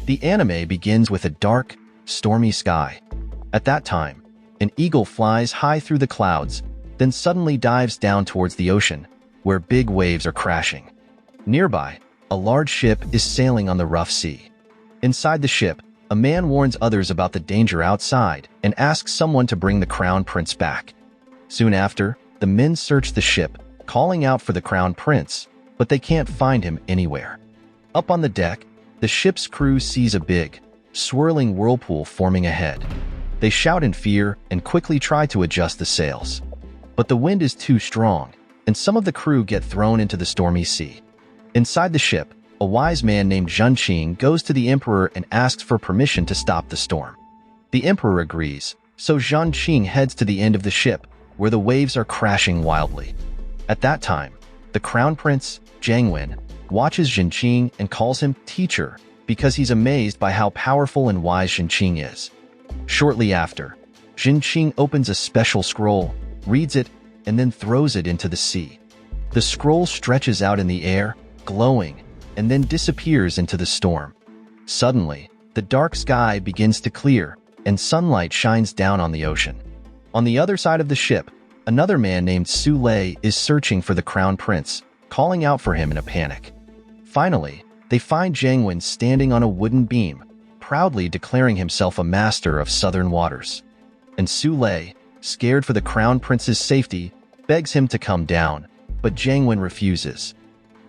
The anime begins with a dark, stormy sky. At that time, an eagle flies high through the clouds, then suddenly dives down towards the ocean, where big waves are crashing. Nearby, a large ship is sailing on the rough sea. Inside the ship, a man warns others about the danger outside and asks someone to bring the crown prince back. Soon after, the men search the ship, calling out for the crown prince, but they can't find him anywhere. Up on the deck, the ship's crew sees a big, swirling whirlpool forming ahead. They shout in fear and quickly try to adjust the sails. But the wind is too strong, and some of the crew get thrown into the stormy sea. Inside the ship, a wise man named Zheng goes to the emperor and asks for permission to stop the storm. The emperor agrees, so Zheng heads to the end of the ship, where the waves are crashing wildly. At that time, the crown prince, Jianwen, watches Zheng and calls him teacher because he's amazed by how powerful and wise Zheng is. Shortly after, Zheng opens a special scroll, reads it, and then throws it into the sea. The scroll stretches out in the air, glowing, and then disappears into the storm. Suddenly, the dark sky begins to clear, and sunlight shines down on the ocean. On the other side of the ship, another man named Su Lei is searching for the crown prince, calling out for him in a panic. Finally, they find Jianwen standing on a wooden beam, proudly declaring himself a master of southern waters. And Su Lei, scared for the crown prince's safety, begs him to come down, but Jianwen refuses.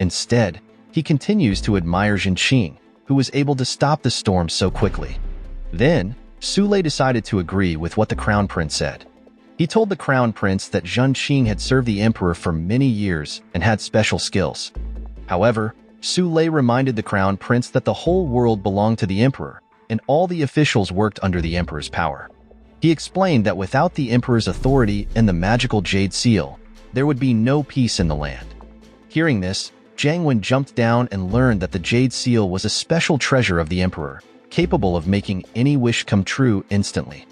Instead, he continues to admire Zheng, who was able to stop the storm so quickly. Then, Su Lei decided to agree with what the crown prince said. He told the crown prince that Zheng had served the emperor for many years and had special skills. However, Su Lei reminded the crown prince that the whole world belonged to the emperor, and all the officials worked under the emperor's power. He explained that without the emperor's authority and the magical jade seal, there would be no peace in the land. Hearing this, Jianwen jumped down and learned that the jade seal was a special treasure of the emperor, capable of making any wish come true instantly.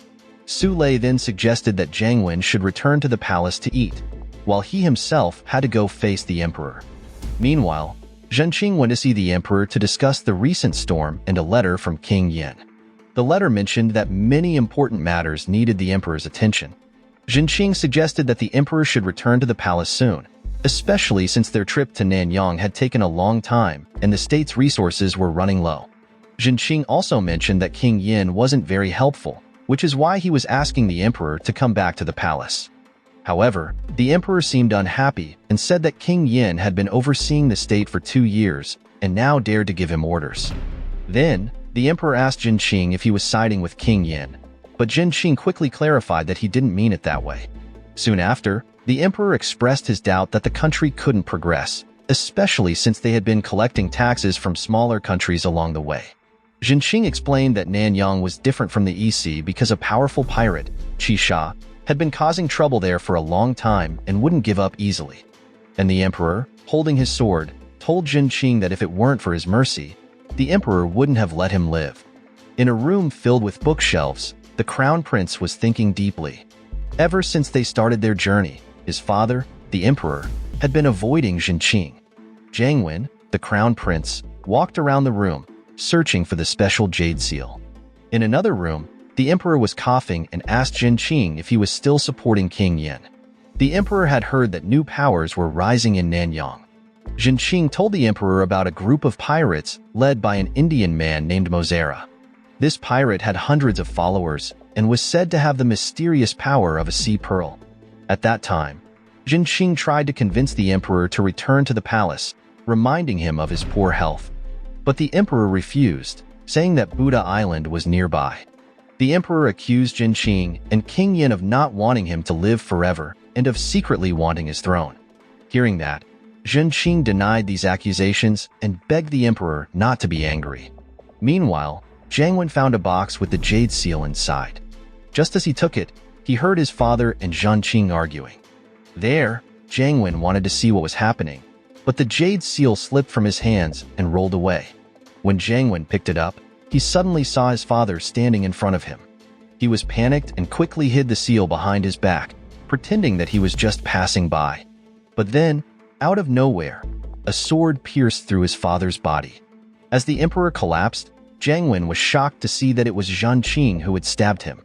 Su Lei then suggested that Jianwen should return to the palace to eat, while he himself had to go face the emperor. Meanwhile, Zheng went to see the emperor to discuss the recent storm and a letter from King Yan. The letter mentioned that many important matters needed the emperor's attention. Zheng suggested that the emperor should return to the palace soon, especially since their trip to Nanyang had taken a long time and the state's resources were running low. Zheng also mentioned that King Yan wasn't very helpful, which is why he was asking the emperor to come back to the palace. However, the emperor seemed unhappy and said that King Yan had been overseeing the state for 2 years and now dared to give him orders. Then, the emperor asked Zheng if he was siding with King Yan, but Zheng quickly clarified that he didn't mean it that way. Soon after, the emperor expressed his doubt that the country couldn't progress, especially since they had been collecting taxes from smaller countries along the way. Zheng explained that Nanyang was different from the EC because a powerful pirate, Qi Sha, had been causing trouble there for a long time and wouldn't give up easily. And the emperor, holding his sword, told Zheng that if it weren't for his mercy, the emperor wouldn't have let him live. In a room filled with bookshelves, the crown prince was thinking deeply. Ever since they started their journey, his father, the emperor, had been avoiding Zheng. Jianwen, the crown prince, walked around the room, searching for the special jade seal. In another room, the emperor was coughing and asked Zheng if he was still supporting King Yan. The emperor had heard that new powers were rising in Nanyang. Zheng told the emperor about a group of pirates led by an Indian man named Mozera. This pirate had hundreds of followers and was said to have the mysterious power of a sea pearl. At that time, Zheng tried to convince the emperor to return to the palace, reminding him of his poor health. But the emperor refused, saying that Buddha Island was nearby. The emperor accused Zheng and King Yan of not wanting him to live forever and of secretly wanting his throne. Hearing that, Zheng denied these accusations and begged the emperor not to be angry. Meanwhile, Jianwen found a box with the jade seal inside. Just as he took it, he heard his father and Zheng arguing. There, Jianwen wanted to see what was happening, but the jade seal slipped from his hands and rolled away. When Jianwen picked it up, he suddenly saw his father standing in front of him. He was panicked and quickly hid the seal behind his back, pretending that he was just passing by. But then, out of nowhere, a sword pierced through his father's body. As the emperor collapsed, Jianwen was shocked to see that it was Zheng Qing who had stabbed him.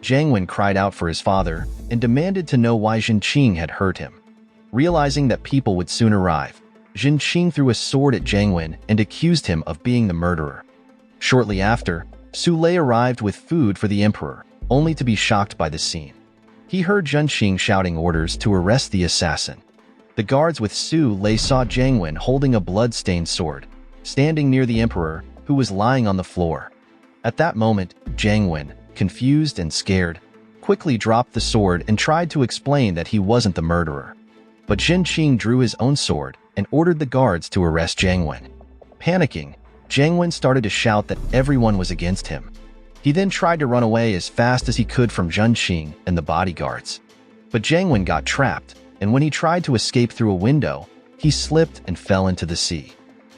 Jianwen cried out for his father and demanded to know why Zheng Qing had hurt him. Realizing that people would soon arrive, Zheng Qing threw a sword at Jianwen and accused him of being the murderer. Shortly after, Su Lei arrived with food for the emperor, only to be shocked by the scene. He heard Zheng Qing shouting orders to arrest the assassin. The guards with Su Lei saw Jianwen holding a blood-stained sword, standing near the emperor, who was lying on the floor. At that moment, Jianwen, confused and scared, quickly dropped the sword and tried to explain that he wasn't the murderer. But Zheng Qing drew his own sword and ordered the guards to arrest Jianwen. Panicking, Jianwen started to shout that everyone was against him. He then tried to run away as fast as he could from Zheng Qing and the bodyguards. But Jianwen got trapped, and when he tried to escape through a window, he slipped and fell into the sea.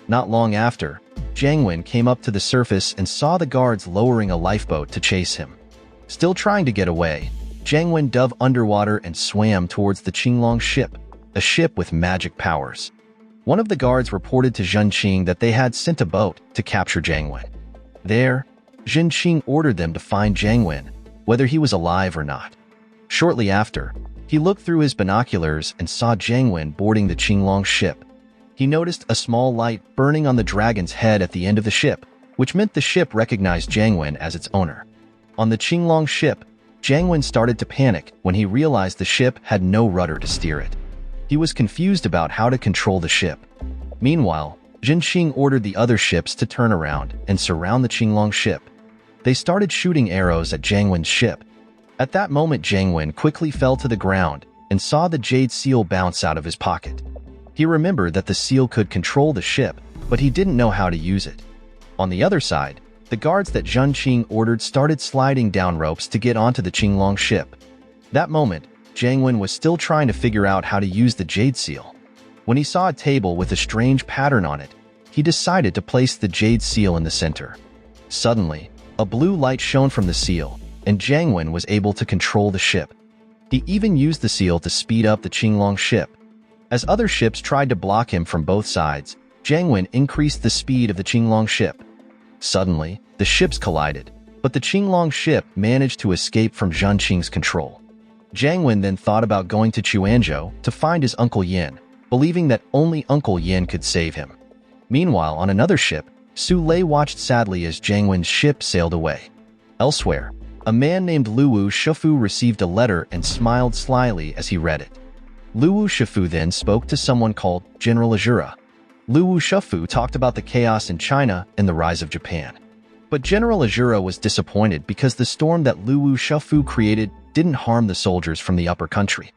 Not long after, Jianwen came up to the surface and saw the guards lowering a lifeboat to chase him. Still trying to get away, Jianwen dove underwater and swam towards the Qinglong ship, a ship with magic powers. One of the guards reported to Zheng Qing that they had sent a boat to capture Jianwen. There, Zheng Qing ordered them to find Jianwen, whether he was alive or not. Shortly after, he looked through his binoculars and saw Jianwen boarding the Qinglong ship. He noticed a small light burning on the dragon's head at the end of the ship, which meant the ship recognized Jianwen as its owner. On the Qinglong ship, Jianwen started to panic when he realized the ship had no rudder to steer it. He was confused about how to control the ship. Meanwhile, Zheng Qing ordered the other ships to turn around and surround the Qinglong ship. They started shooting arrows at Jianwen's ship. At that moment, Jianwen quickly fell to the ground and saw the jade seal bounce out of his pocket. He remembered that the seal could control the ship, but he didn't know how to use it. On the other side, the guards that Zheng Qing ordered started sliding down ropes to get onto the Qinglong ship. That moment, Jianwen was still trying to figure out how to use the jade seal. When he saw a table with a strange pattern on it, he decided to place the jade seal in the center. Suddenly, a blue light shone from the seal, and Jianwen was able to control the ship. He even used the seal to speed up the Qinglong ship. As other ships tried to block him from both sides, Jianwen increased the speed of the Qinglong ship. Suddenly, the ships collided, but the Qinglong ship managed to escape from Zheng Qing's control. Jianwen then thought about going to Quanzhou to find his Uncle Yan, believing that only Uncle Yan could save him. Meanwhile, on another ship, Su Lei watched sadly as Jianwen's ship sailed away. Elsewhere, a man named Luwu Shifu received a letter and smiled slyly as he read it. Luwu Shifu then spoke to someone called General Azura. Luwu Shifu talked about the chaos in China and the rise of Japan. But General Azura was disappointed because the storm that Luwu Shifu created didn't harm the soldiers from the upper country.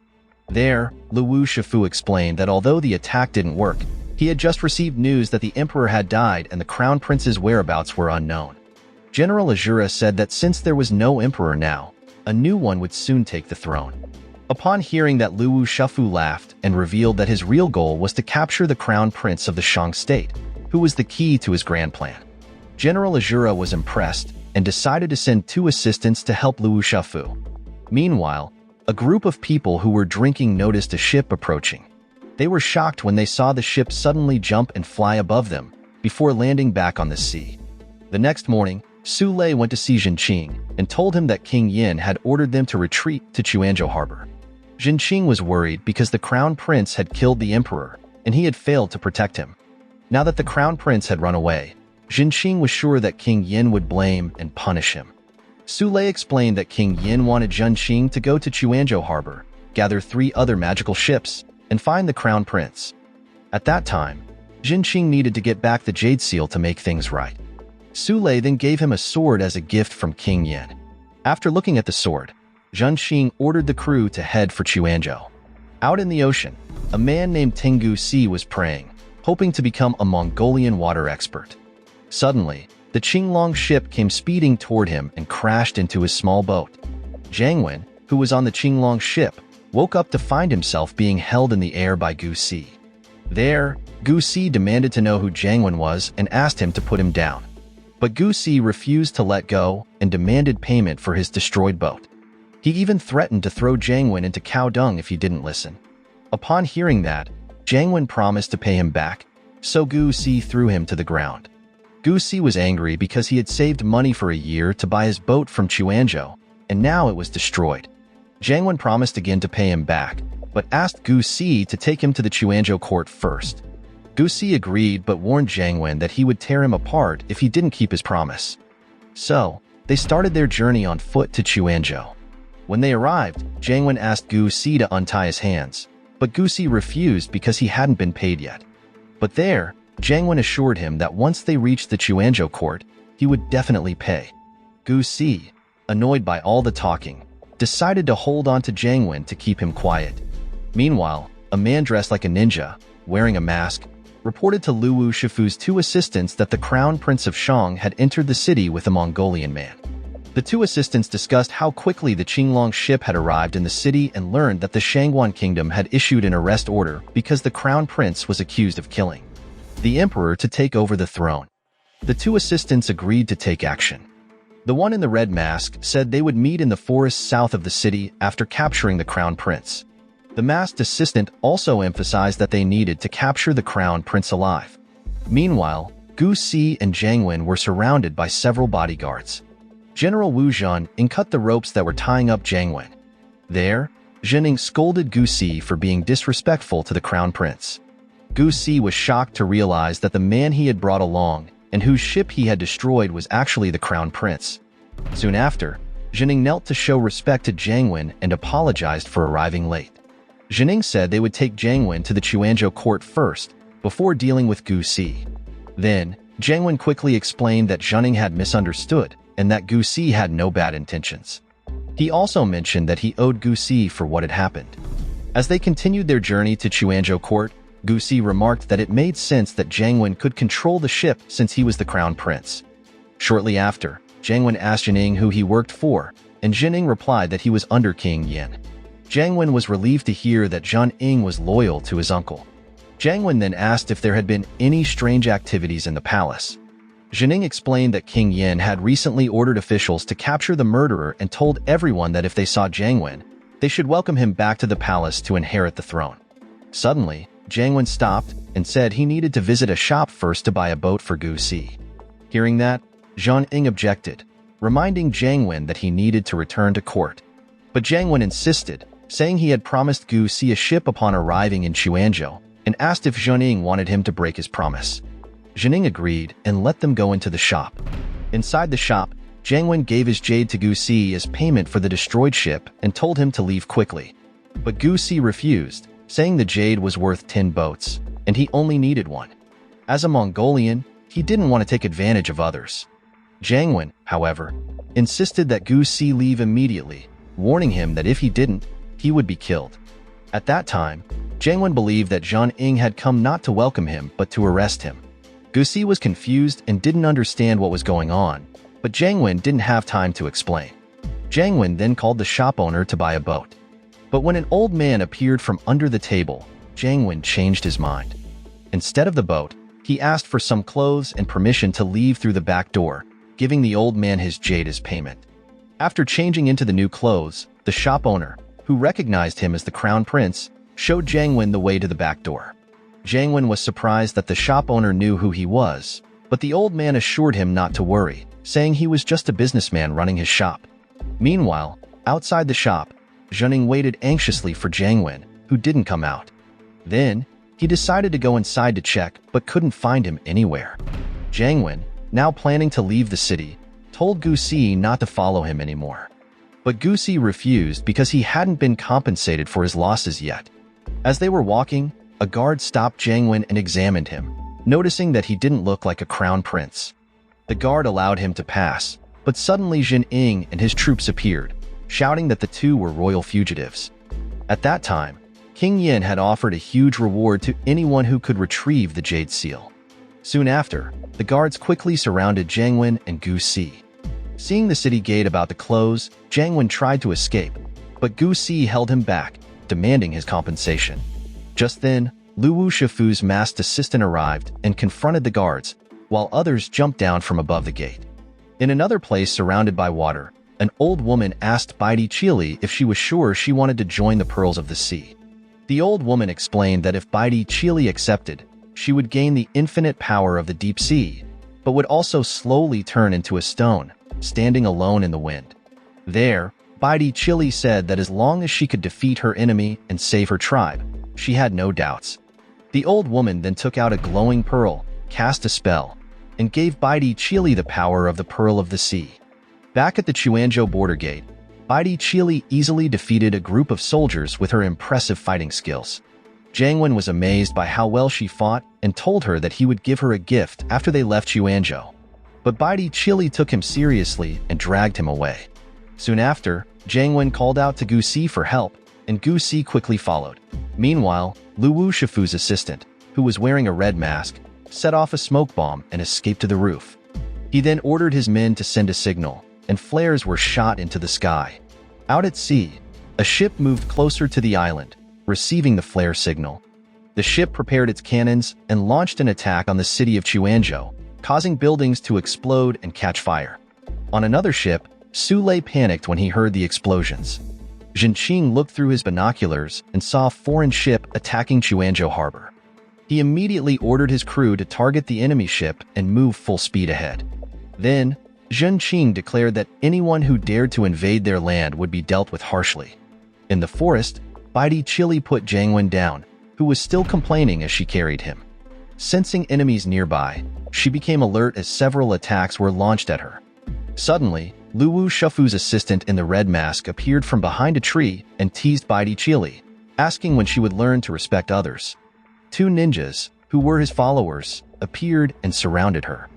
There, Luwu Shifu explained that although the attack didn't work, he had just received news that the emperor had died and the crown prince's whereabouts were unknown. General Azura said that since there was no emperor now, a new one would soon take the throne. Upon hearing that, Luwu Shifu laughed and revealed that his real goal was to capture the crown prince of the Shang state, who was the key to his grand plan. General Azura was impressed and decided to send 2 assistants to help Luwu Shifu. Meanwhile, a group of people who were drinking noticed a ship approaching. They were shocked when they saw the ship suddenly jump and fly above them, before landing back on the sea. The next morning, Su Lei went to see Zheng Qing and told him that King Yan had ordered them to retreat to Quanzhou harbor. Zheng Qing was worried because the crown prince had killed the emperor, and he had failed to protect him. Now that the crown prince had run away, Zheng Qing was sure that King Yan would blame and punish him. Su Lei explained that King Yan wanted Zheng Qing to go to Quanzhou harbor, gather 3 other magical ships, and find the crown prince. At that time, Zheng Qing needed to get back the jade seal to make things right. Su Lei then gave him a sword as a gift from King Yan. After looking at the sword, Zheng Qing ordered the crew to head for Quanzhou. Out in the ocean, a man named Tengu Si was praying, hoping to become a Mongolian water expert. Suddenly, the Qinglong ship came speeding toward him and crashed into his small boat. Jianwen, who was on the Qinglong ship, woke up to find himself being held in the air by Gu Si. There, Gu Si demanded to know who Jianwen was and asked him to put him down. But Gu Si refused to let go and demanded payment for his destroyed boat. He even threatened to throw Jianwen into cow dung if he didn't listen. Upon hearing that, Jianwen promised to pay him back, so Gu Si threw him to the ground. Gu Si was angry because he had saved money for a year to buy his boat from Quanzhou, and now it was destroyed. Jianwen promised again to pay him back, but asked Gu Si to take him to the Quanzhou court first. Gu Si agreed but warned Jianwen that he would tear him apart if he didn't keep his promise. So, they started their journey on foot to Quanzhou. When they arrived, Jianwen asked Gu Si to untie his hands, but Gu Si refused because he hadn't been paid yet. But there, Jianwen assured him that once they reached the Quanzhou court, he would definitely pay. Gu Si, annoyed by all the talking, decided to hold on to Jianwen to keep him quiet. Meanwhile, a man dressed like a ninja, wearing a mask, reported to Luwu Shifu's two assistants that the Crown Prince of Shang had entered the city with a Mongolian man. The two assistants discussed how quickly the Qinglong ship had arrived in the city and learned that the Shangguan kingdom had issued an arrest order because the Crown Prince was accused of killing the emperor to take over the throne. The two assistants agreed to take action. The one in the red mask said they would meet in the forest south of the city after capturing the Crown Prince. The masked assistant also emphasized that they needed to capture the Crown Prince alive. Meanwhile, Gu Si and Jianwen were surrounded by several bodyguards. General Wu Zhan uncut the ropes that were tying up Jianwen. There, Zhening scolded Gu Si for being disrespectful to the Crown Prince. Gu Si was shocked to realize that the man he had brought along and whose ship he had destroyed was actually the Crown Prince. Soon after, Zhening knelt to show respect to Jianwen and apologized for arriving late. Zhening said they would take Jianwen to the Quanzhou court first, before dealing with Gu Si. Then, Jianwen quickly explained that Zhening had misunderstood and that Gu Si had no bad intentions. He also mentioned that he owed Gu Si for what had happened. As they continued their journey to Quanzhou court, Gu Si remarked that it made sense that Jianwen could control the ship since he was the Crown Prince. Shortly after, Jianwen asked Zhening who he worked for, and Zhening replied that he was under King Yan. Jianwen was relieved to hear that Zhan Ying was loyal to his uncle. Jianwen then asked if there had been any strange activities in the palace. Zhening explained that King Yan had recently ordered officials to capture the murderer and told everyone that if they saw Jianwen, they should welcome him back to the palace to inherit the throne. Suddenly, Jianwen stopped and said he needed to visit a shop first to buy a boat for Gu Si. Hearing that, Zhan Ying objected, reminding Jianwen that he needed to return to court. But Jianwen insisted, saying he had promised Gu Si a ship upon arriving in Quanzhou, and asked if Zhan Ying wanted him to break his promise. Zhan Ying agreed and let them go into the shop. Inside the shop, Jianwen gave his jade to Gu Si as payment for the destroyed ship and told him to leave quickly. But Gu Si refused, saying the jade was worth 10 boats, and he only needed one. As a Mongolian, he didn't want to take advantage of others. Jianwen, however, insisted that Gu Si leave immediately, warning him that if he didn't, he would be killed. At that time, Jianwen believed that Zhan Ying had come not to welcome him but to arrest him. Gu Si was confused and didn't understand what was going on, but Jianwen didn't have time to explain. Jianwen then called the shop owner to buy a boat. But when an old man appeared from under the table, Jianwen changed his mind. Instead of the boat, he asked for some clothes and permission to leave through the back door, giving the old man his jade as payment. After changing into the new clothes, the shop owner, who recognized him as the Crown Prince, showed Jianwen the way to the back door. Jianwen was surprised that the shop owner knew who he was, but the old man assured him not to worry, saying he was just a businessman running his shop. Meanwhile, outside the shop, Zhening waited anxiously for Jianwen, who didn't come out. Then, he decided to go inside to check but couldn't find him anywhere. Jianwen, now planning to leave the city, told Gu Si not to follow him anymore. But Gu Si refused because he hadn't been compensated for his losses yet. As they were walking, a guard stopped Jianwen and examined him, noticing that he didn't look like a crown prince. The guard allowed him to pass, but suddenly Zhan Ying and his troops appeared, shouting that the two were royal fugitives. At that time, King Yan had offered a huge reward to anyone who could retrieve the Jade Seal. Soon after, the guards quickly surrounded Jianwen and Gu Si. Seeing the city gate about to close, Jianwen tried to escape, but Gu Si held him back, demanding his compensation. Just then, Luwu Shifu's masked assistant arrived and confronted the guards, while others jumped down from above the gate. In another place surrounded by water, an old woman asked Baidi Chili if she was sure she wanted to join the Pearls of the Sea. The old woman explained that if Baidi Chili accepted, she would gain the infinite power of the deep sea, but would also slowly turn into a stone, standing alone in the wind. There, Baidi Chili said that as long as she could defeat her enemy and save her tribe, she had no doubts. The old woman then took out a glowing pearl, cast a spell, and gave Baidi Chili the power of the Pearl of the Sea. Back at the Quanzhou border gate, Baidi Chili easily defeated a group of soldiers with her impressive fighting skills. Jianwen was amazed by how well she fought and told her that he would give her a gift after they left Quanzhou. But Baidi Chili took him seriously and dragged him away. Soon after, Jianwen called out to Gu Si for help, and Gu Si quickly followed. Meanwhile, Luwu Shifu's assistant, who was wearing a red mask, set off a smoke bomb and escaped to the roof. He then ordered his men to send a signal, and flares were shot into the sky. Out at sea, a ship moved closer to the island, receiving the flare signal. The ship prepared its cannons and launched an attack on the city of Quanzhou, causing buildings to explode and catch fire. On another ship, Su Lei panicked when he heard the explosions. Zhenqing looked through his binoculars and saw a foreign ship attacking Quanzhou harbor. He immediately ordered his crew to target the enemy ship and move full speed ahead. Then, Zhenqing declared that anyone who dared to invade their land would be dealt with harshly. In the forest, Baidi Chili put Jianwen down, who was still complaining as she carried him. Sensing enemies nearby, she became alert as several attacks were launched at her. Suddenly, Luwu Shifu's assistant in the red mask appeared from behind a tree and teased Baidi Chili, asking when she would learn to respect others. Two ninjas, who were his followers, appeared and surrounded her.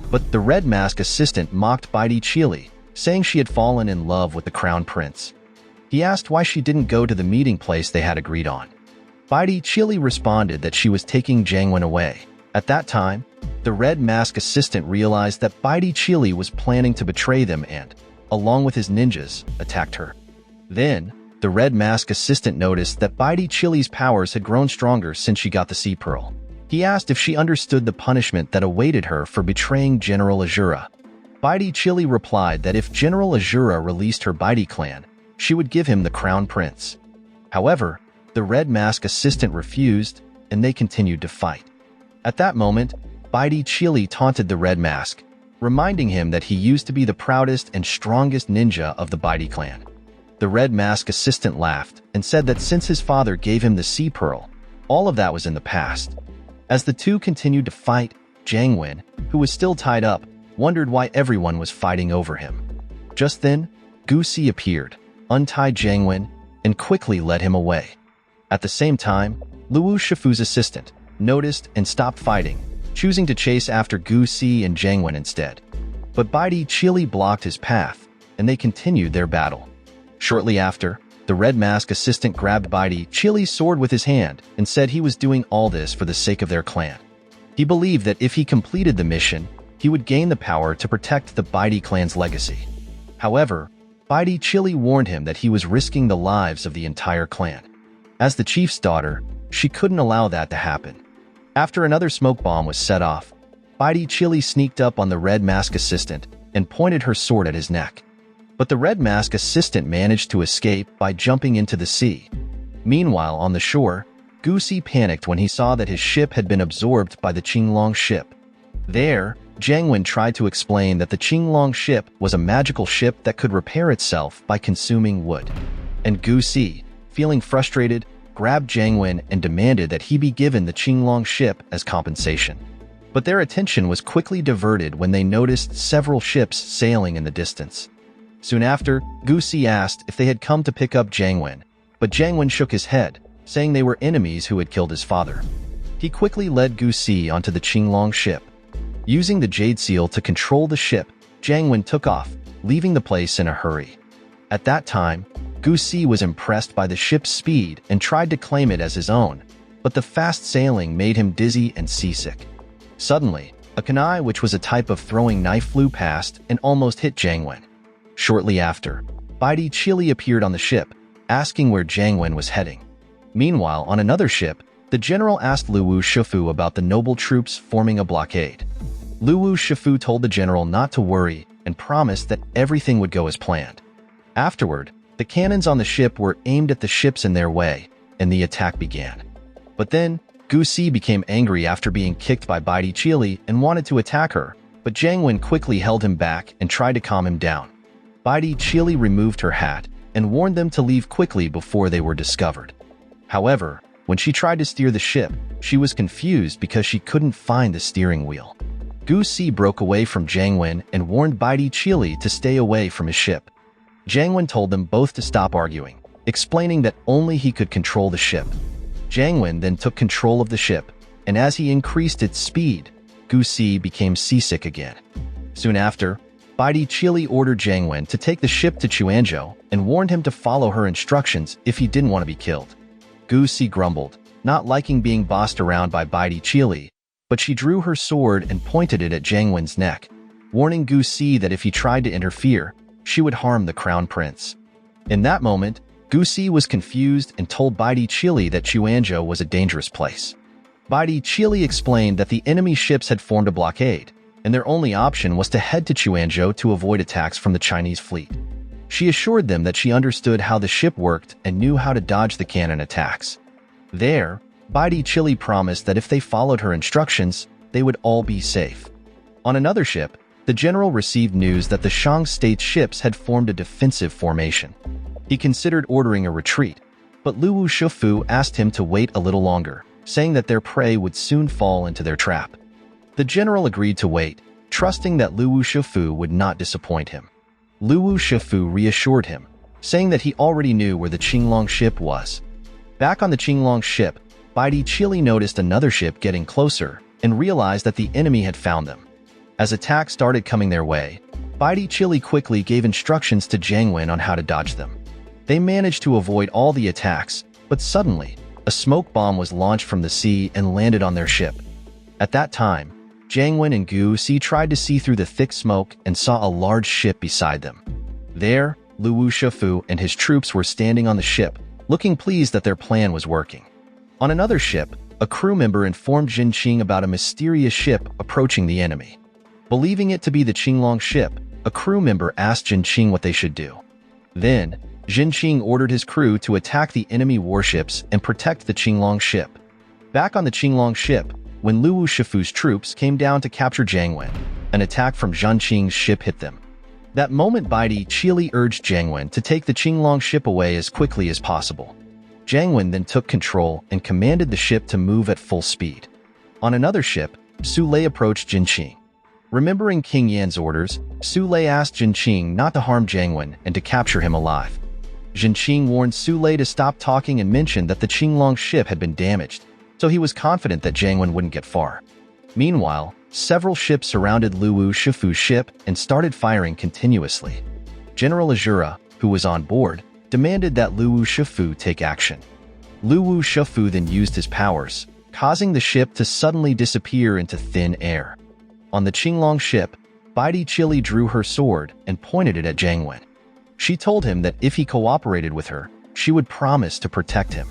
But the red mask assistant mocked Baidi Chili, saying she had fallen in love with the crown prince. He asked why she didn't go to the meeting place they had agreed on. Baidi Chili responded that she was taking Jianwen away. At that time, the red mask assistant realized that Baidi Chili was planning to betray them and, along with his ninjas, attacked her. Then, the red mask assistant noticed that Baidi Chili's powers had grown stronger since she got the sea pearl. He asked if she understood the punishment that awaited her for betraying General Azura. Baidi Chili replied that if General Azura released her Baidi clan, she would give him the crown prince. However, the red mask assistant refused, and they continued to fight. At that moment, Baidi Chili taunted the red mask, reminding him that he used to be the proudest and strongest ninja of the Baidi clan. The red mask assistant laughed and said that since his father gave him the sea pearl, all of that was in the past. As the two continued to fight, Jianwen, who was still tied up, wondered why everyone was fighting over him. Just then, Gu Si appeared, untied Jianwen, and quickly led him away. At the same time, Luwu Shifu's assistant noticed and stopped fighting, choosing to chase after Gu Si and Jianwen instead. But Baidi Chili blocked his path, and they continued their battle. Shortly after, the red mask assistant grabbed Baidi Chili's sword with his hand and said he was doing all this for the sake of their clan. He believed that if he completed the mission, he would gain the power to protect the Baidi clan's legacy. However, Baidi Chili warned him that he was risking the lives of the entire clan. As the chief's daughter, she couldn't allow that to happen. After another smoke bomb was set off, Baidi Chili sneaked up on the red mask assistant and pointed her sword at his neck. But the red mask assistant managed to escape by jumping into the sea. Meanwhile, on the shore, Gu Si panicked when he saw that his ship had been absorbed by the Qinglong ship. There, Jianwen tried to explain that the Qinglong ship was a magical ship that could repair itself by consuming wood. And Gu Si, feeling frustrated, grabbed Jianwen and demanded that he be given the Qinglong ship as compensation. But their attention was quickly diverted when they noticed several ships sailing in the distance. Soon after, Gu Si asked if they had come to pick up Jianwen, but Jianwen shook his head, saying they were enemies who had killed his father. He quickly led Gu Si onto the Qinglong ship. Using the jade seal to control the ship, Jianwen took off, leaving the place in a hurry. At that time, Gu Si was impressed by the ship's speed and tried to claim it as his own, but the fast sailing made him dizzy and seasick. Suddenly, a kunai, which was a type of throwing knife, flew past and almost hit Jianwen. Shortly after, Baidi Chili appeared on the ship, asking where Jianwen was heading. Meanwhile, on another ship, the general asked Luwu Shifu about the noble troops forming a blockade. Luwu Shifu told the general not to worry and promised that everything would go as planned. Afterward, the cannons on the ship were aimed at the ships in their way, and the attack began. But then, Gu Si became angry after being kicked by Baidi Chili and wanted to attack her, but Jianwen quickly held him back and tried to calm him down. Baidi Qili removed her hat and warned them to leave quickly before they were discovered. However, when she tried to steer the ship, she was confused because she couldn't find the steering wheel. Gu Si broke away from Jianwen and warned Baidi Qili to stay away from his ship. Jianwen told them both to stop arguing, explaining that only he could control the ship. Jianwen then took control of the ship, and as he increased its speed, Gu Si became seasick again. Soon after, Baidi Qili ordered Jianwen to take the ship to Quanzhou and warned him to follow her instructions if he didn't want to be killed. Gu Si grumbled, not liking being bossed around by Baidi Qili, but she drew her sword and pointed it at Jianwen's neck, warning Gu Si that if he tried to interfere, she would harm the crown prince. In that moment, Gu Si was confused and told Baidi Qili that Quanzhou was a dangerous place. Baidi Qili explained that the enemy ships had formed a blockade, and their only option was to head to Quanzhou to avoid attacks from the Chinese fleet. She assured them that she understood how the ship worked and knew how to dodge the cannon attacks. There, Baidi Qili promised that if they followed her instructions, they would all be safe. On another ship, the general received news that the Shang state's ships had formed a defensive formation. He considered ordering a retreat, but Luwu Shifu asked him to wait a little longer, saying that their prey would soon fall into their trap. The general agreed to wait, trusting that Luwu Shifu would not disappoint him. Luwu Shifu reassured him, saying that he already knew where the Qinglong ship was. Back on the Qinglong ship, Baidi Qili noticed another ship getting closer and realized that the enemy had found them. As attacks started coming their way, Baidi Qili quickly gave instructions to Jianwen on how to dodge them. They managed to avoid all the attacks, but suddenly, a smoke bomb was launched from the sea and landed on their ship. At that time, Jianwen and Gu Si tried to see through the thick smoke and saw a large ship beside them. There, Luwu Shifu and his troops were standing on the ship, looking pleased that their plan was working. On another ship, a crew member informed Jin Qing about a mysterious ship approaching the enemy. Believing it to be the Qinglong ship, a crew member asked Jin Qing what they should do. Then, Jin Qing ordered his crew to attack the enemy warships and protect the Qinglong ship. Back on the Qinglong ship, when Luwu Shifu's troops came down to capture Jianwen, an attack from Zhan Qing's ship hit them. That moment, Baidi Qili urged Jianwen to take the Qinglong ship away as quickly as possible. Jianwen then took control and commanded the ship to move at full speed. On another ship, Su Lei approached Jin Qing. Remembering King Yan's orders, Su Lei asked Jin Qing not to harm Jianwen and to capture him alive. Jin Qing warned Su Lei to stop talking and mentioned that the Qinglong ship had been damaged, so he was confident that Jianwen wouldn't get far. Meanwhile, several ships surrounded Luwu Shifu's ship and started firing continuously. General Azura, who was on board, demanded that Luwu Shifu take action. Luwu Shifu then used his powers, causing the ship to suddenly disappear into thin air. On the Qinglong ship, Baidi Qili drew her sword and pointed it at Jianwen. She told him that if he cooperated with her, she would promise to protect him.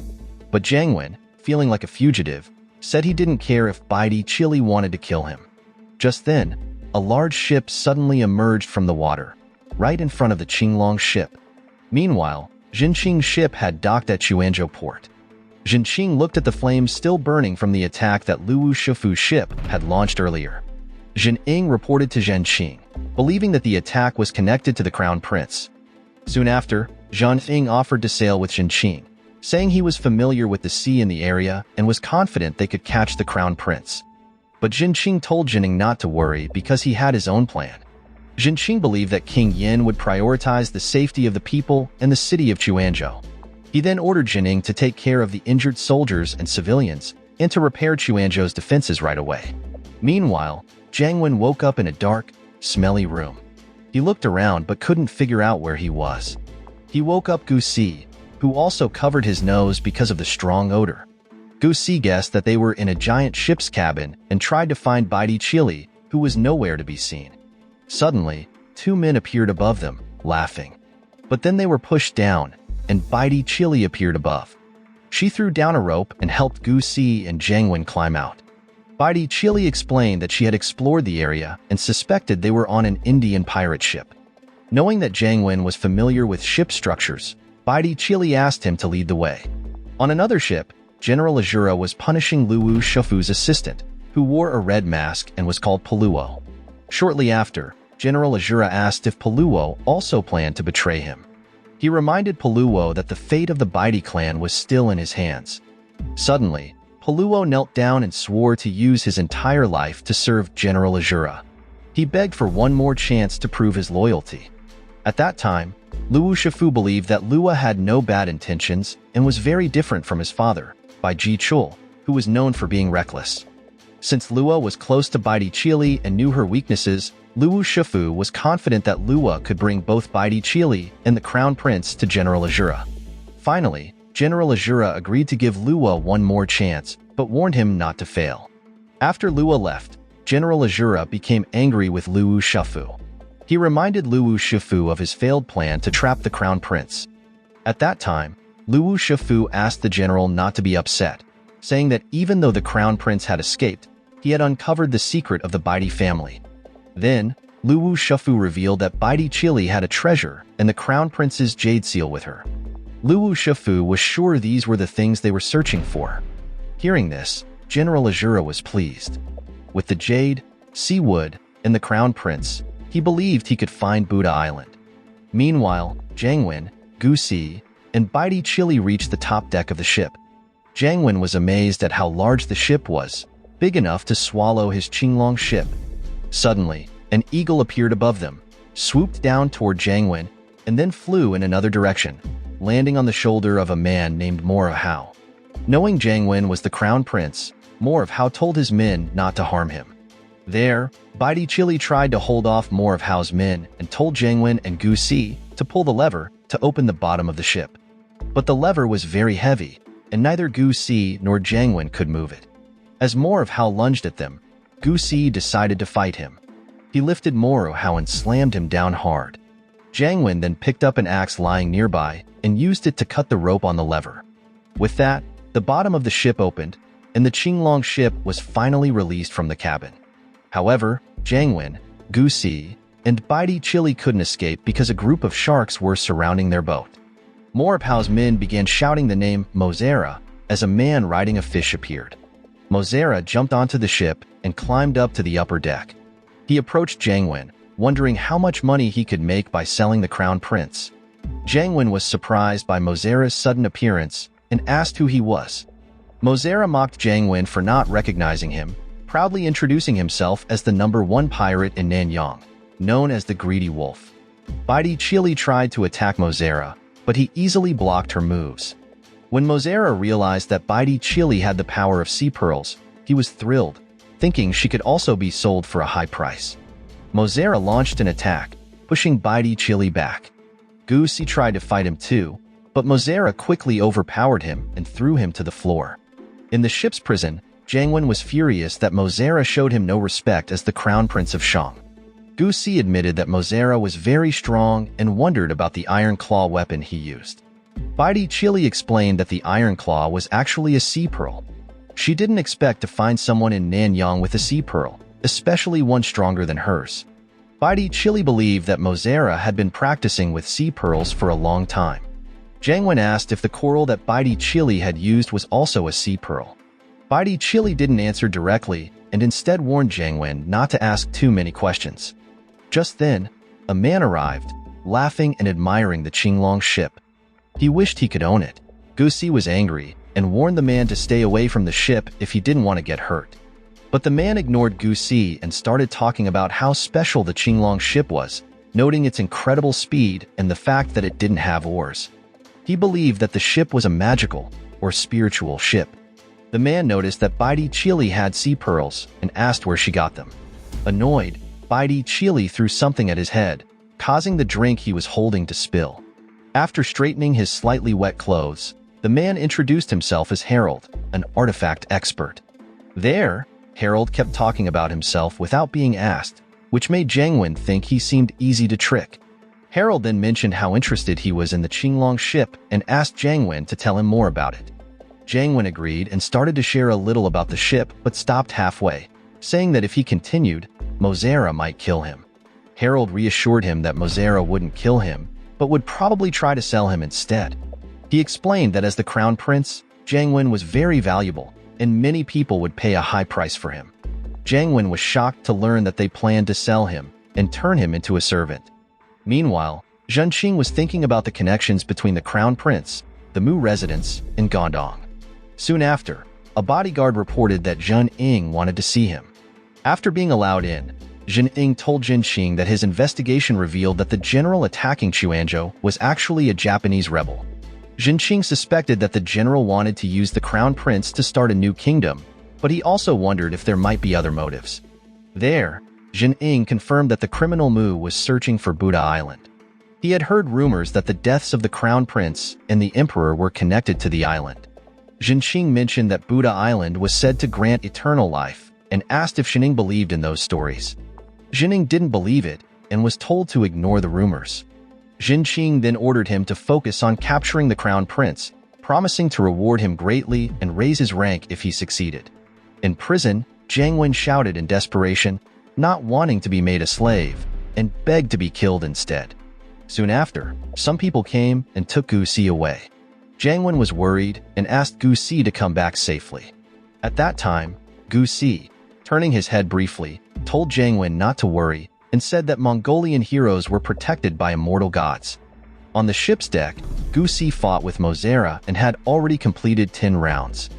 But Jianwen, feeling like a fugitive, said he didn't care if Baidi Qili wanted to kill him. Just then, a large ship suddenly emerged from the water, right in front of the Qinglong ship. Meanwhile, Jin Qing's ship had docked at Quanzhou port. Jin Qing looked at the flames still burning from the attack that Luwu Shifu's ship had launched earlier. Jin Ying reported to Zhen Qing, believing that the attack was connected to the crown prince. Soon after, Zhan Ying offered to sail with Jin Qing, saying he was familiar with the sea in the area and was confident they could catch the crown prince. But Jin Qing told Jin Ying not to worry because he had his own plan. Jin Qing believed that King Yan would prioritize the safety of the people and the city of Quanzhou. He then ordered Jin Ying to take care of the injured soldiers and civilians and to repair Quanzhou's defenses right away. Meanwhile, Jianwen woke up in a dark, smelly room. He looked around but couldn't figure out where he was. He woke up Gu Si, who also covered his nose because of the strong odor. Gu Si guessed that they were in a giant ship's cabin and tried to find Baidi Qili, who was nowhere to be seen. Suddenly, two men appeared above them, laughing. But then they were pushed down, and Baidi Qili appeared above. She threw down a rope and helped Gu Si and Jianwen climb out. Baidi Qili explained that she had explored the area and suspected they were on an Indian pirate ship. Knowing that Jianwen was familiar with ship structures, Baidi Qili asked him to lead the way. On another ship, General Azura was punishing Luwu Shifu's assistant, who wore a red mask and was called Paluo. Shortly after, General Azura asked if Paluo also planned to betray him. He reminded Paluo that the fate of the Baidi clan was still in his hands. Suddenly, Paluo knelt down and swore to use his entire life to serve General Azura. He begged for one more chance to prove his loyalty. At that time, Luwu Shifu believed that Lua had no bad intentions and was very different from his father, Bai Ji Chul, who was known for being reckless. Since Lua was close to Baidi Chili and knew her weaknesses, Luwu Shifu was confident that Lua could bring both Baidi Chili and the Crown Prince to General Azura. Finally, General Azura agreed to give Lua one more chance, but warned him not to fail. After Lua left, General Azura became angry with Luwu Shifu. He reminded Luwu Shifu of his failed plan to trap the Crown Prince. At that time, Luwu Shifu asked the general not to be upset, saying that even though the Crown Prince had escaped, he had uncovered the secret of the Baidi family. Then, Luwu Shifu revealed that Baidi Chili had a treasure and the Crown Prince's jade seal with her. Luwu Shifu was sure these were the things they were searching for. Hearing this, General Azura was pleased. With the jade, sea wood, and the Crown Prince, he believed he could find Buddha Island. Meanwhile, Jianwen, Gusi, and Baidi Chili reached the top deck of the ship. Jianwen was amazed at how large the ship was, big enough to swallow his Qinglong ship. Suddenly, an eagle appeared above them, swooped down toward Jianwen, and then flew in another direction, landing on the shoulder of a man named Mora Hao. Knowing Jianwen was the Crown Prince, Mora Hao told his men not to harm him. There, Baidi Chili tried to hold off Mora Hao's men and told Jianwen and Gu Si to pull the lever to open the bottom of the ship. But the lever was very heavy, and neither Gu Si nor Jianwen could move it. As Mora Hao lunged at them, Gu Si decided to fight him. He lifted Mora Hao and slammed him down hard. Jianwen then picked up an axe lying nearby and used it to cut the rope on the lever. With that, the bottom of the ship opened, and the Qinglong ship was finally released from the cabin. However, Jianwen, Gu Si, and Baidi Chili couldn't escape because a group of sharks were surrounding their boat. Mora Hao's men began shouting the name Mozera as a man riding a fish appeared. Mozera jumped onto the ship and climbed up to the upper deck. He approached Jianwen, wondering how much money he could make by selling the Crown Prince. Jianwen was surprised by Mozera's sudden appearance and asked who he was. Mozera mocked Jianwen for not recognizing him, proudly introducing himself as the #1 pirate in Nanyang, known as the Greedy Wolf. Baidi Chili tried to attack Mozera, but he easily blocked her moves. When Mozera realized that Baidi Chili had the power of sea pearls, he was thrilled, thinking she could also be sold for a high price. Mozera launched an attack, pushing Baidi Chili back. Gu Si tried to fight him too, but Mozera quickly overpowered him and threw him to the floor. In the ship's prison, Jianwen was furious that Mozera showed him no respect as the Crown Prince of Shang. Gu Si admitted that Mozera was very strong and wondered about the Iron Claw weapon he used. Baidi Chili explained that the Iron Claw was actually a sea pearl. She didn't expect to find someone in Nanyang with a sea pearl, especially one stronger than hers. Baidi Chili believed that Mozera had been practicing with sea pearls for a long time. Jianwen asked if the coral that Baidi Chili had used was also a sea pearl. Baidi Chili didn't answer directly and instead warned Jianwen not to ask too many questions. Just then, a man arrived, laughing and admiring the Qinglong ship. He wished he could own it. Gu Si was angry and warned the man to stay away from the ship if he didn't want to get hurt. But the man ignored Gu Si and started talking about how special the Qinglong ship was, noting its incredible speed and the fact that it didn't have oars. He believed that the ship was a magical or spiritual ship. The man noticed that Baidi Chili had sea pearls and asked where she got them. Annoyed, Baidi Chili threw something at his head, causing the drink he was holding to spill. After straightening his slightly wet clothes, the man introduced himself as Harold, an artifact expert. There, Harold kept talking about himself without being asked, which made Jianwen think he seemed easy to trick. Harold then mentioned how interested he was in the Qinglong ship and asked Jianwen to tell him more about it. Jianwen agreed and started to share a little about the ship but stopped halfway, saying that if he continued, Mozera might kill him. Harold reassured him that Mozera wouldn't kill him, but would probably try to sell him instead. He explained that as the Crown Prince, Jianwen was very valuable, and many people would pay a high price for him. Jianwen was shocked to learn that they planned to sell him and turn him into a servant. Meanwhile, Zhenqing was thinking about the connections between the crown prince, the Mu residence, and Guangdong. Soon after, a bodyguard reported that Zhen Ying wanted to see him. After being allowed in, Zhen Ying told Zhenqing that his investigation revealed that the general attacking Quanzhou was actually a Japanese rebel. Zhenqing suspected that the general wanted to use the crown prince to start a new kingdom, but he also wondered if there might be other motives. There, Zhen Ying confirmed that the criminal Mu was searching for Buddha Island. He had heard rumors that the deaths of the crown prince and the emperor were connected to the island. Zhenqing mentioned that Buddha Island was said to grant eternal life and asked if Zhenning believed in those stories. Zhenning didn't believe it and was told to ignore the rumors. Zhenqing then ordered him to focus on capturing the crown prince, promising to reward him greatly and raise his rank if he succeeded. In prison, Jianwen shouted in desperation, not wanting to be made a slave, and begged to be killed instead. Soon after, some people came and took Gu Si away. Jianwen was worried and asked Gu Si to come back safely. At that time, Gu Si, turning his head briefly, told Jianwen not to worry and said that Mongolian heroes were protected by immortal gods. On the ship's deck, Gu Si fought with Mozera and had already completed 10 rounds.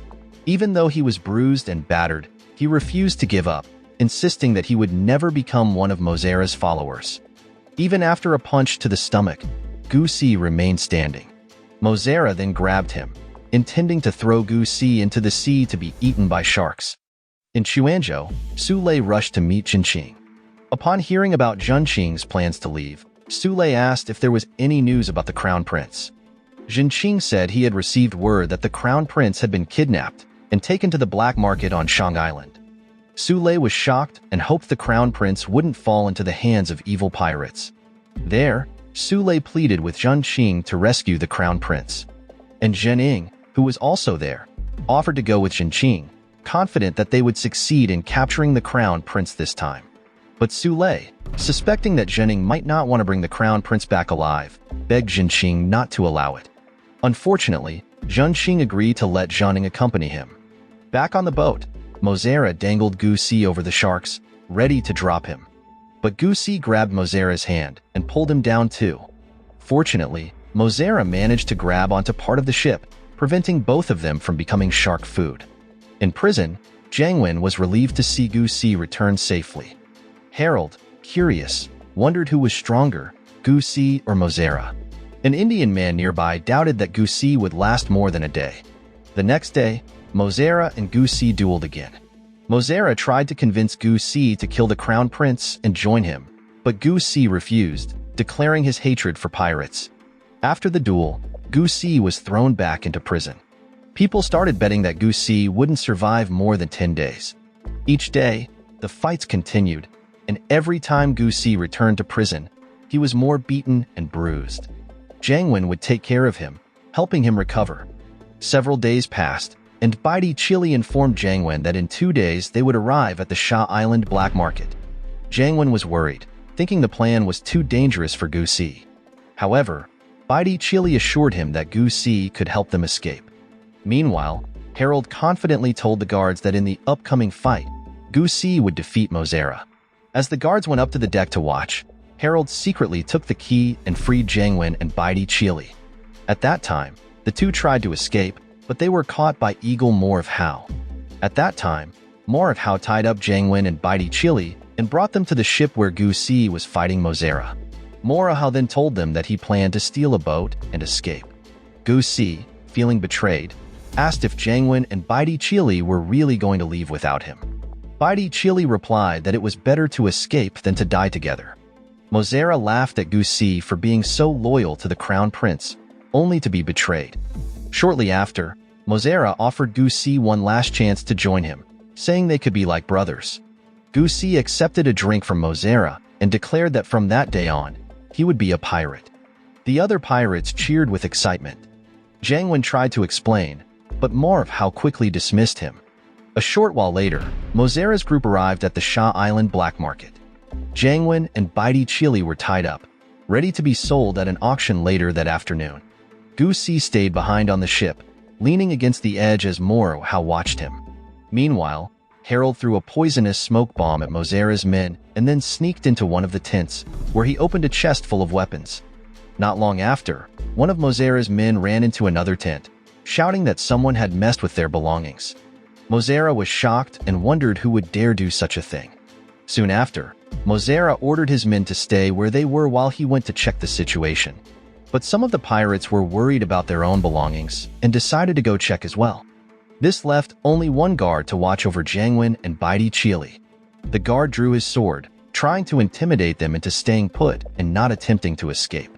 Even though he was bruised and battered, he refused to give up, insisting that he would never become one of Mozera's followers. Even after a punch to the stomach, Gu Si remained standing. Mozera then grabbed him, intending to throw Gu Si into the sea to be eaten by sharks. In Quanzhou, Sule rushed to meet Zhenqing. Upon hearing about Zhenqing's plans to leave, Sule asked if there was any news about the crown prince. Zhenqing said he had received word that the crown prince had been kidnapped and taken to the black market on Shang Island. Sule was shocked and hoped the crown prince wouldn't fall into the hands of evil pirates. There, Sule pleaded with Zhenqing to rescue the crown prince. And Zhen Ying, who was also there, offered to go with Zhenqing, confident that they would succeed in capturing the crown prince this time. But Sule, suspecting that Zhenning might not want to bring the crown prince back alive, begged Zhenqing not to allow it. Unfortunately, Zhenqing agreed to let Zhenning accompany him. Back on the boat, Mozera dangled Gu Si over the sharks, ready to drop him. But Gu Si grabbed Mozera's hand and pulled him down too. Fortunately, Mozera managed to grab onto part of the ship, preventing both of them from becoming shark food. In prison, Jianwen was relieved to see Gu Si return safely. Harold, curious, wondered who was stronger, Gu Si or Mozera. An Indian man nearby doubted that Gu Si would last more than a day. The next day, Mozera and Gu Si dueled again. Mozera tried to convince Gu Si to kill the crown prince and join him, but Gu Si refused, declaring his hatred for pirates. After the duel, Gu Si was thrown back into prison. People started betting that Gu Si wouldn't survive more than 10 days. Each day, the fights continued, and every time Gu Si returned to prison, he was more beaten and bruised. Jianwen would take care of him, helping him recover. Several days passed, and Baidi Chili informed Jianwen that in 2 days they would arrive at the Sha Island black market. Jianwen was worried, thinking the plan was too dangerous for Gu Si. However, Baidi Chili assured him that Gu Si could help them escape. Meanwhile, Harold confidently told the guards that in the upcoming fight, Gu Si would defeat Mozera. As the guards went up to the deck to watch, Harold secretly took the key and freed Jianwen and Baidi Chili. At that time, the two tried to escape, but they were caught by Eagle More of Hao. At that time, More of Hao tied up Jianwen and Baidi Chili and brought them to the ship where Gu Si was fighting Mozera. More of Hao then told them that he planned to steal a boat and escape. Gu Si, feeling betrayed, asked if Jianwen and Baidi Chili were really going to leave without him. Baidi Chili replied that it was better to escape than to die together. Mozera laughed at Gu Si for being so loyal to the crown prince, only to be betrayed. Shortly after, Mozera offered Gu Si one last chance to join him, saying they could be like brothers. Gu Si accepted a drink from Mozera and declared that from that day on, he would be a pirate. The other pirates cheered with excitement. Jianwen tried to explain, but More of Hao quickly dismissed him. A short while later, Mozera's group arrived at the Sha Island black market. Jianwen and Baidi Chili were tied up, ready to be sold at an auction later that afternoon. Gu Si stayed behind on the ship, leaning against the edge as More of Hao watched him. Meanwhile, Harold threw a poisonous smoke bomb at Mozera's men and then sneaked into one of the tents, where he opened a chest full of weapons. Not long after, one of Mozera's men ran into another tent, shouting that someone had messed with their belongings. Mozera was shocked and wondered who would dare do such a thing. Soon after, Mozera ordered his men to stay where they were while he went to check the situation. But some of the pirates were worried about their own belongings and decided to go check as well. This left only one guard to watch over Jianwen and Baidi Chili. The guard drew his sword, trying to intimidate them into staying put and not attempting to escape.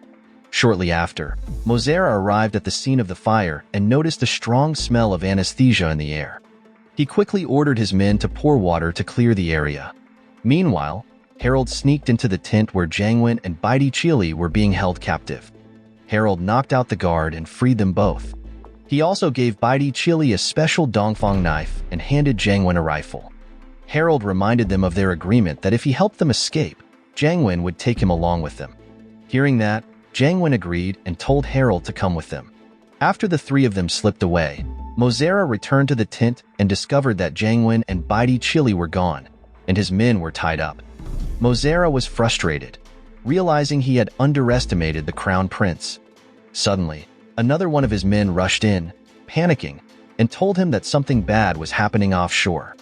Shortly after, Mozera arrived at the scene of the fire and noticed a strong smell of anesthesia in the air. He quickly ordered his men to pour water to clear the area. Meanwhile, Harold sneaked into the tent where Jianwen and Baidi Chili were being held captive. Harold knocked out the guard and freed them both. He also gave Baidi Chili a special dongfang knife and handed Jianwen a rifle. Harold reminded them of their agreement that if he helped them escape, Jianwen would take him along with them. Hearing that, Jianwen agreed and told Harold to come with them. After the three of them slipped away, Mozera returned to the tent and discovered that Jianwen and Baidi Chili were gone, and his men were tied up. Mozera was frustrated, realizing he had underestimated the crown prince. Suddenly, another one of his men rushed in, panicking, and told him that something bad was happening offshore.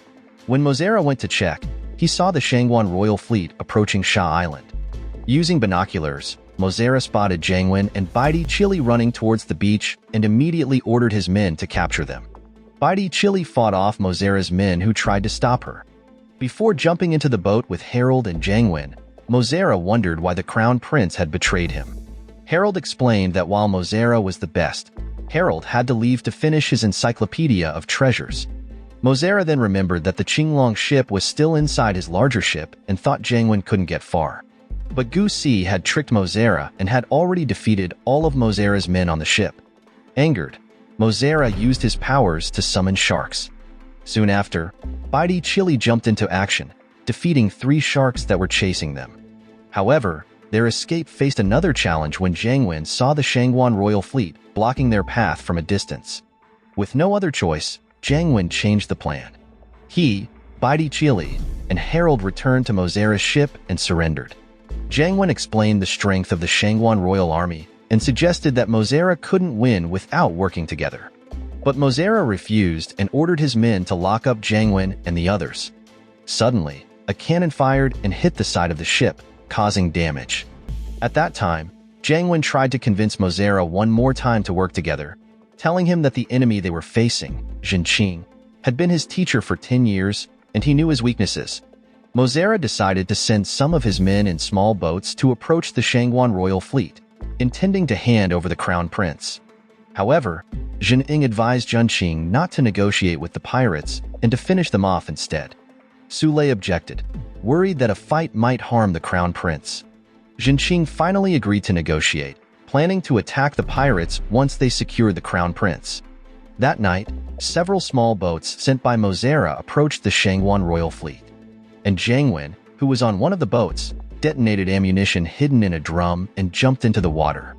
When Mozera went to check, he saw the Shangguan royal fleet approaching Sha Island. Using binoculars, Mozera spotted Jianwen and Baidi Chili running towards the beach and immediately ordered his men to capture them. Baidi Chili fought off Mozera's men who tried to stop her. Before jumping into the boat with Harold and Jianwen, Mozera wondered why the crown prince had betrayed him. Harold explained that while Mozera was the best, Harold had to leave to finish his encyclopedia of treasures. Mozera then remembered that the Qinglong ship was still inside his larger ship and thought Jianwen couldn't get far. But Gu Si had tricked Mozera and had already defeated all of Mozera's men on the ship. Angered, Mozera used his powers to summon sharks. Soon after, Baidi Chili jumped into action, defeating 3 sharks that were chasing them. However, their escape faced another challenge when Jianwen saw the Shangguan royal fleet blocking their path from a distance. With no other choice, Jianwen changed the plan. He, Baidi Chili, and Harold returned to Mozera's ship and surrendered. Jianwen explained the strength of the Shangguan royal army and suggested that Mozera couldn't win without working together. But Mozera refused and ordered his men to lock up Jianwen and the others. Suddenly, a cannon fired and hit the side of the ship, causing damage. At that time, Jianwen tried to convince Mozera one more time to work together, telling him that the enemy they were facing, Zhenqing, had been his teacher for 10 years and he knew his weaknesses. Mozera decided to send some of his men in small boats to approach the Shangguan royal fleet, intending to hand over the crown prince. However, Zhenqing advised Zhenqing not to negotiate with the pirates and to finish them off instead. Sule objected, worried that a fight might harm the crown prince. Zhenqing finally agreed to negotiate, planning to attack the pirates once they secured the crown prince. That night, several small boats sent by Mozera approached the Shangguan royal fleet. And Jianwen, who was on one of the boats, detonated ammunition hidden in a drum and jumped into the water.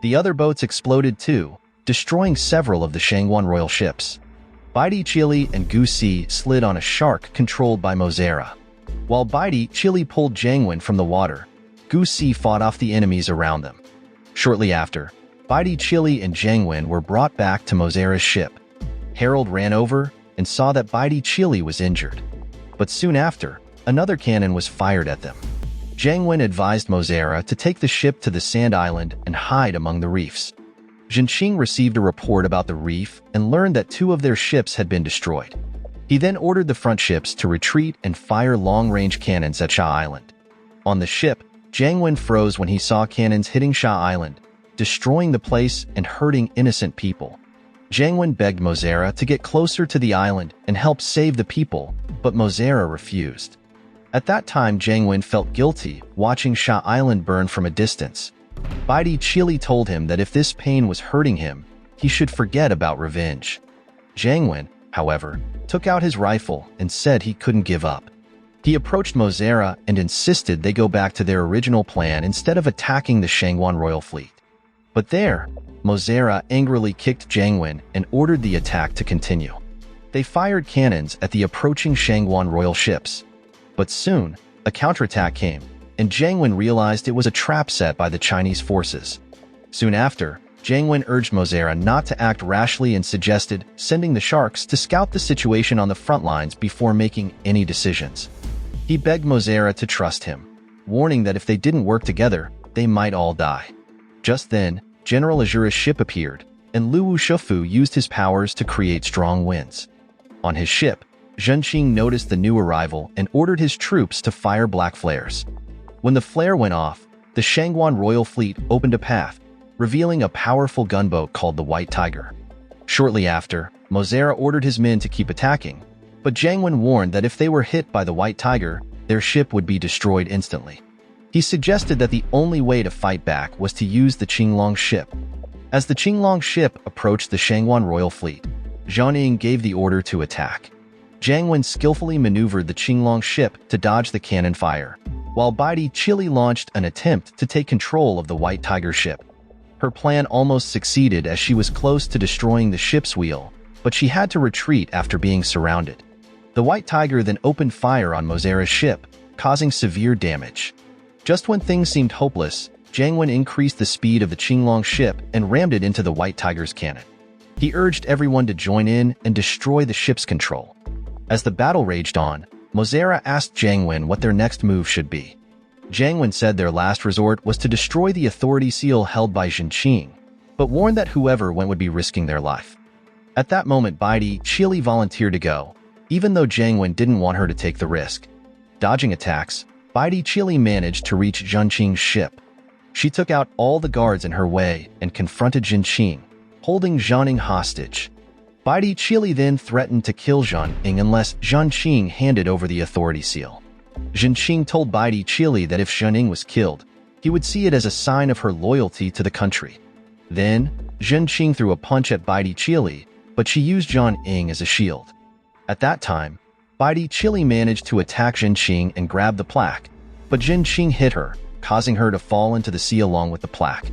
The other boats exploded too, destroying several of the Shangguan royal ships. Baidi Chili and Gu Si slid on a shark controlled by Mozera. While Baidi Chili pulled Jianwen from the water, Gu Si fought off the enemies around them. Shortly after, Baidi Chili and Jianwen were brought back to Mozera's ship. Harold ran over and saw that Baidi Chili was injured. But soon after, another cannon was fired at them. Jianwen advised Mozera to take the ship to the sand island and hide among the reefs. Zhenqing received a report about the reef and learned that 2 of their ships had been destroyed. He then ordered the front ships to retreat and fire long-range cannons at Sha Island. On the ship, Jianwen froze when he saw cannons hitting Sha Island, destroying the place and hurting innocent people. Jianwen begged Mozera to get closer to the island and help save the people, but Mozera refused. At that time, Jianwen felt guilty watching Sha Island burn from a distance. Baidi Chili told him that if this pain was hurting him, he should forget about revenge. Jianwen, however, took out his rifle and said he couldn't give up. He approached Mozera and insisted they go back to their original plan instead of attacking the Shangguan royal fleet. But there, Mozera angrily kicked Jianwen and ordered the attack to continue. They fired cannons at the approaching Shangguan royal ships. But soon, a counterattack came, and Jianwen realized it was a trap set by the Chinese forces. Soon after, Jianwen urged Mozera not to act rashly and suggested sending the sharks to scout the situation on the front lines before making any decisions. He begged Mozera to trust him, warning that if they didn't work together, they might all die. Just then, General Azura's ship appeared, and Luwu Shufu used his powers to create strong winds. On his ship, Zheng Qing noticed the new arrival and ordered his troops to fire black flares. When the flare went off, the Shangguan royal fleet opened a path, revealing a powerful gunboat called the White Tiger. Shortly after, Mozera ordered his men to keep attacking, but Jianwen warned that if they were hit by the White Tiger, their ship would be destroyed instantly. He suggested that the only way to fight back was to use the Qinglong ship. As the Qinglong ship approached the Shangguan royal fleet, Zhang Ying gave the order to attack. Jianwen skillfully maneuvered the Qinglong ship to dodge the cannon fire, while Baidi Chili launched an attempt to take control of the White Tiger ship. Her plan almost succeeded as she was close to destroying the ship's wheel, but she had to retreat after being surrounded. The White Tiger then opened fire on Mozera's ship, causing severe damage. Just when things seemed hopeless, Jianwen increased the speed of the Qinglong ship and rammed it into the White Tiger's cannon. He urged everyone to join in and destroy the ship's control. As the battle raged on, Mozera asked Jianwen what their next move should be. Jianwen said their last resort was to destroy the authority seal held by Zheng Qing, but warned that whoever went would be risking their life. At that moment, Baidi Chili volunteered to go, even though Jianwen didn't want her to take the risk. Dodging attacks, Baidi Chili managed to reach Zheng Qing's ship. She took out all the guards in her way and confronted Zheng Qing, holding Zhang Ying hostage. Baidi Chili then threatened to kill Zhang Ying unless Zheng Qing handed over the authority seal. Zheng Qing told Baidi Chili that if Zhang Ying was killed, he would see it as a sign of her loyalty to the country. Then, Zheng Qing threw a punch at Baidi Chili, but she used Zhang Ying as a shield. At that time, Baidi Chili managed to attack Zheng Qing and grab the plaque, but Zheng Qing hit her, causing her to fall into the sea along with the plaque.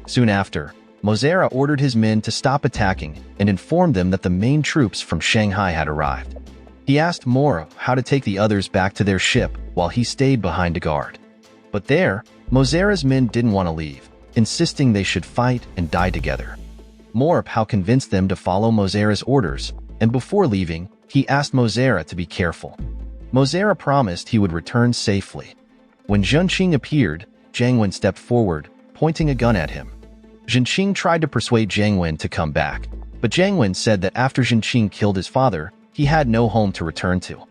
Soon after, Mozera ordered his men to stop attacking and informed them that the main troops from Shanghai had arrived. He asked Mora how to take the others back to their ship while he stayed behind to guard. But there, Mozera's men didn't want to leave, insisting they should fight and die together. Morapao convinced them to follow Mozera's orders, and before leaving, he asked Mozera to be careful. Mozera promised he would return safely. When Zheng Qing appeared, Jianwen stepped forward, pointing a gun at him. Zheng Qing tried to persuade Jianwen to come back, but Jianwen said that after Zheng Qing killed his father, he had no home to return to.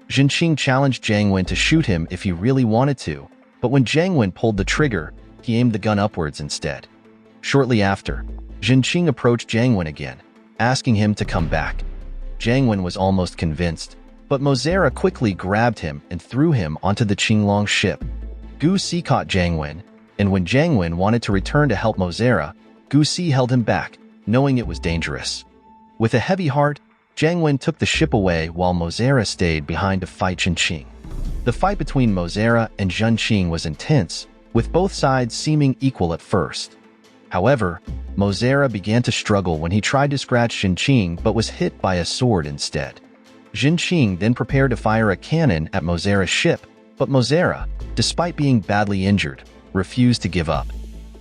Zheng Qing challenged Jianwen to shoot him if he really wanted to, but when Jianwen pulled the trigger, he aimed the gun upwards instead. Shortly after, Zheng Qing approached Jianwen again, asking him to come back. Jianwen was almost convinced, but Mozera quickly grabbed him and threw him onto the Qinglong ship. Gu Si caught Jianwen, and when Jianwen wanted to return to help Mozera, Gu Si held him back, knowing it was dangerous. With a heavy heart, Jianwen took the ship away while Mozera stayed behind to fight Zheng Qing. The fight between Mozera and Zheng Qing was intense, with both sides seeming equal at first. However, Mozera began to struggle when he tried to scratch Zheng Qing but was hit by a sword instead. Zheng Qing then prepared to fire a cannon at Mozera's ship, but Mozera, despite being badly injured, refused to give up.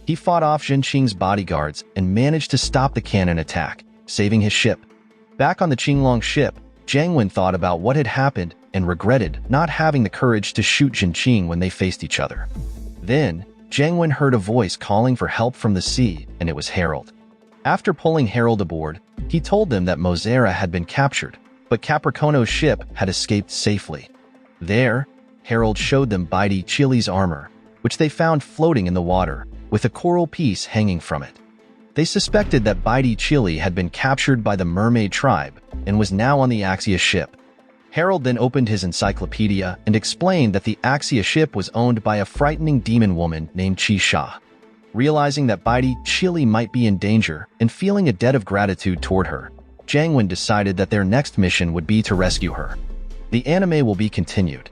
He fought off Zheng Qing's bodyguards and managed to stop the cannon attack, saving his ship. Back on the Qinglong ship, Jianwen thought about what had happened and regretted not having the courage to shoot Zheng Qing when they faced each other. Then, Jianwen heard a voice calling for help from the sea, and it was Harold. After pulling Harold aboard, he told them that Mozera had been captured, but Capricorno's ship had escaped safely. There, Harold showed them Baidi Chili's armor, which they found floating in the water, with a coral piece hanging from it. They suspected that Baidi Chili had been captured by the mermaid tribe and was now on the Axia ship. Harold then opened his encyclopedia and explained that the Axia ship was owned by a frightening demon woman named Qi Sha. Realizing that Baidi Chili might be in danger and feeling a debt of gratitude toward her, Jianwen decided that their next mission would be to rescue her. The anime will be continued.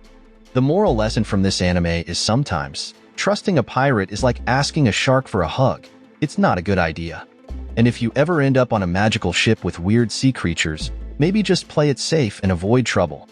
The moral lesson from this anime is sometimes, trusting a pirate is like asking a shark for a hug. It's not a good idea. And if you ever end up on a magical ship with weird sea creatures, Maybe just play it safe and avoid trouble.